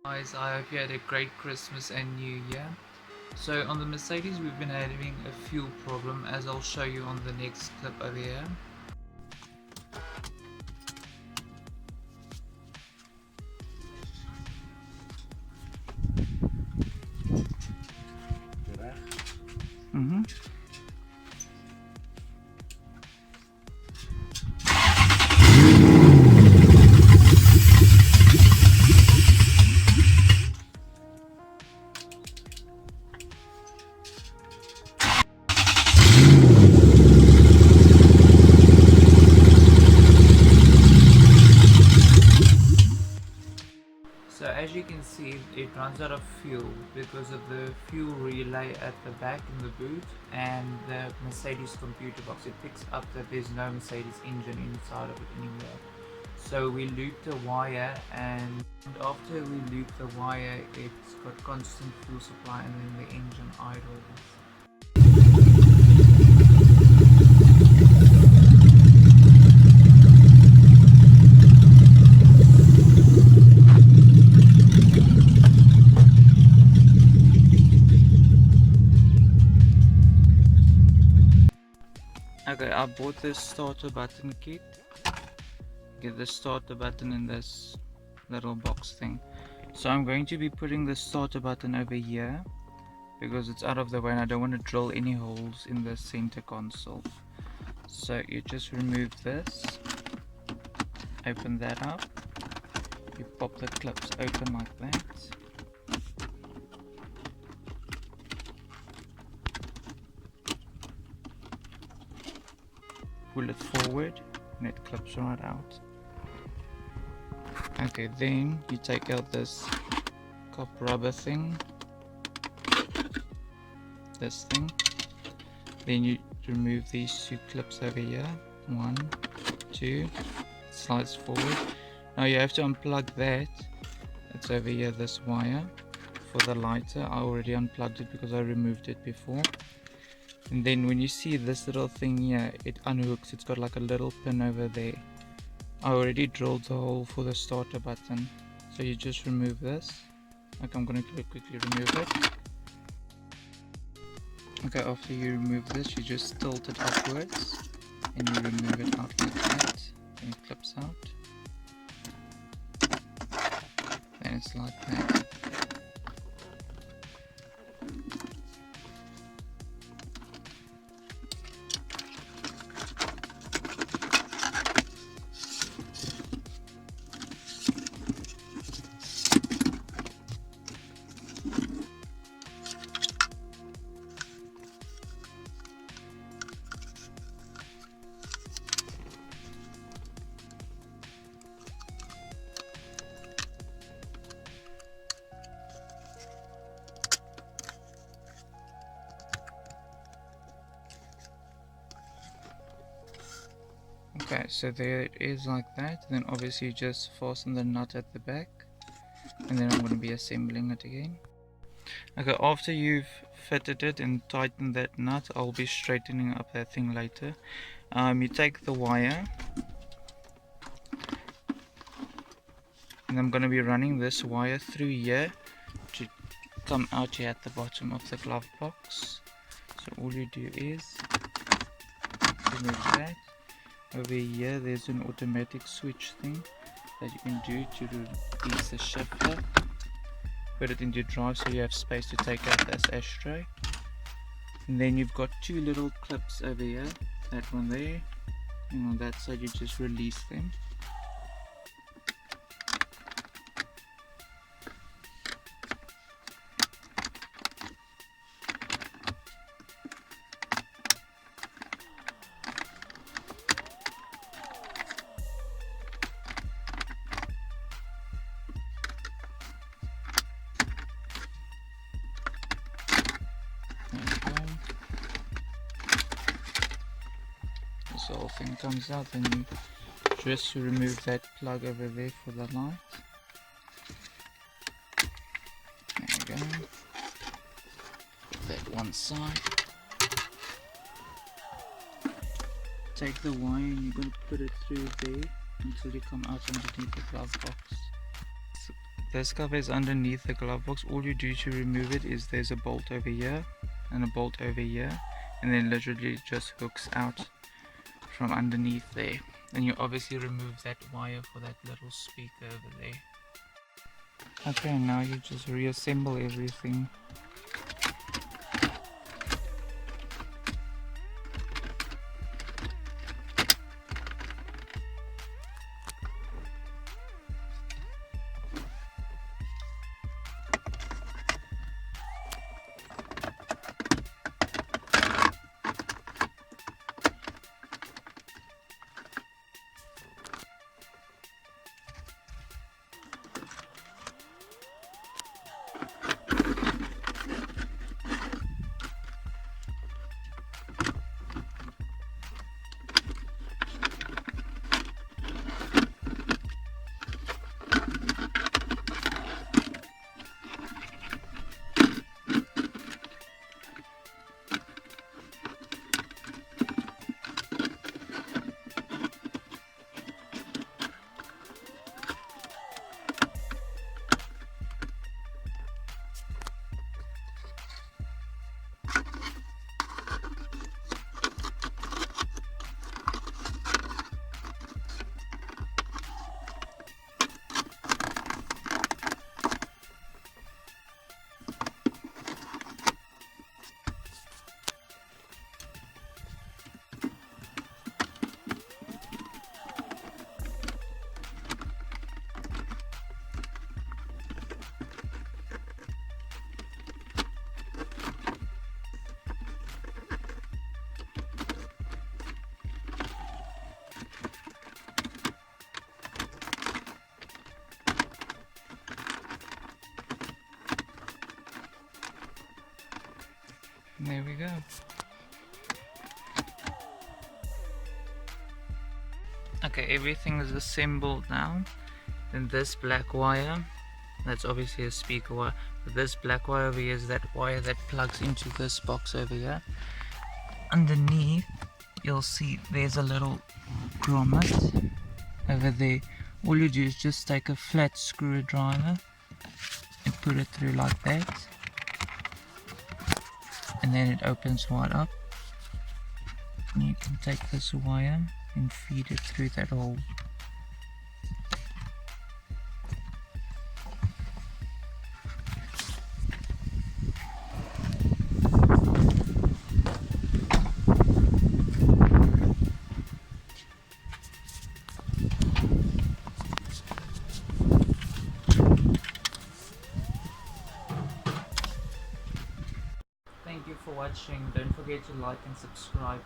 Guys, I hope you had a great Christmas and New Year. So on the Mercedes we've been having a fuel problem, as I'll show you on the next clip over here. Mm-hmm. So as you can see, it runs out of fuel because of the fuel relay at the back in the boot and the Mercedes computer box. It picks up that there's no Mercedes engine inside of it anymore. So we loop the wire, and after we loop the wire, it's got constant fuel supply, and then the engine idles. Okay, I bought this starter button kit. Get the starter button in this little box thing. So I'm going to be putting the starter button over here because it's out of the way and I don't want to drill any holes in the center console. So you just remove this, open that up, you pop the clips open like that. Pull it forward and it clips right out. Okay, then you take out this copper rubber thing, this thing, then you remove these two clips over here, 1, 2, slides forward. Now you have to unplug that, it's over here, this wire for the lighter. I already unplugged it because I removed it before. And then when you see this little thing here, it unhooks, it's got like a little pin over there. I already drilled the hole for the starter button, so you just remove this. Like, I'm gonna quickly remove it. Okay, after you remove this, you just tilt it upwards and you remove it out like that, and it clips out. Then it's like that. Okay, so there it is like that. Then obviously you just fasten the nut at the back, and then I'm going to be assembling it again. Okay, after you've fitted it and tightened that nut, I'll be straightening up that thing later. You take the wire, and I'm going to be running this wire through here to come out here at the bottom of the glove box. So all you do is remove that. Over here there's an automatic switch thing that you can do to release the shifter. Put it into drive so you have space to take out this ashtray. And then you've got two little clips over here, that one there, and on that side you just release them. This whole thing comes out, and you just remove that plug over there for the light. There we go. Put that one side. Take the wire and you're going to put it through there until you come out underneath the glove box. this cover is underneath the glove box. All you do to remove it is there's a bolt over here and a bolt over here, and then literally it just hooks out from underneath there. And you obviously remove that wire for that little speaker over there. Okay, now you just reassemble everything. There we go. Okay, everything is assembled now. Then this black wire, that's obviously a speaker wire, but this black wire over here is that wire that plugs into this box over here. Underneath you'll see there's a little grommet over there. All you do is just take a flat screwdriver and put it through like that, and then it opens wide up, and you can take this wire and feed it through that hole. Thank you for watching. Don't forget to like and subscribe.